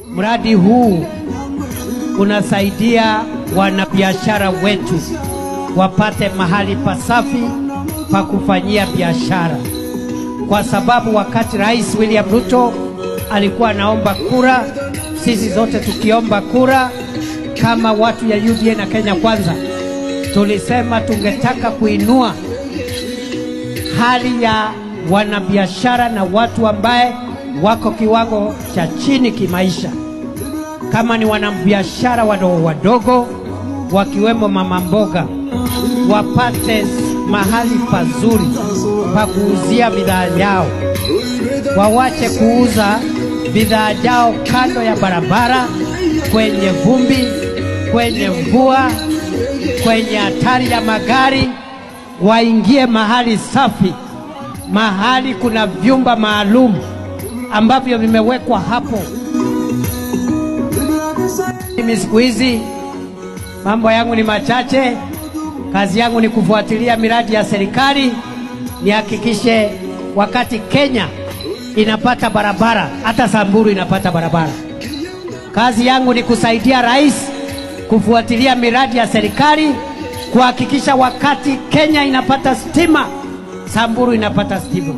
Mradi huu unasaidia wanabiashara wetu wapate mahali pasafi pa kufanyia biashara, kwa sababu wakati Rais William Ruto alikuwa anaomba kura, sisi zote tukiomba kura kama watu ya UDA na Kenya Kwanza, tulisema tungetaka kuinua hali ya wanabiashara na watu ambaye wako kiwango cha chini kimaisha, kama ni wanabiashara wadogo wadogo wakiwemo mama mboga, wapate mahali pazuri pa kuuzia bidhaa yao. Wawache kuuza bidhaa yao kando ya barabara, kwenye vumbi, kwenye mvua, kwenye hatari ya magari. Waingie mahali safi, mahali kuna vyumba maalum ambavyo vimewekwa hapo. Mimi siku hizi mambo yangu ni machache, kazi yangu ni kufuatilia miradi ya serikali, nihakikishe wakati Kenya inapata barabara, hata Samburu inapata barabara. Kazi yangu ni kusaidia rais kufuatilia miradi ya serikali, kuhakikisha wakati Kenya inapata stima, Samburu inapata stima.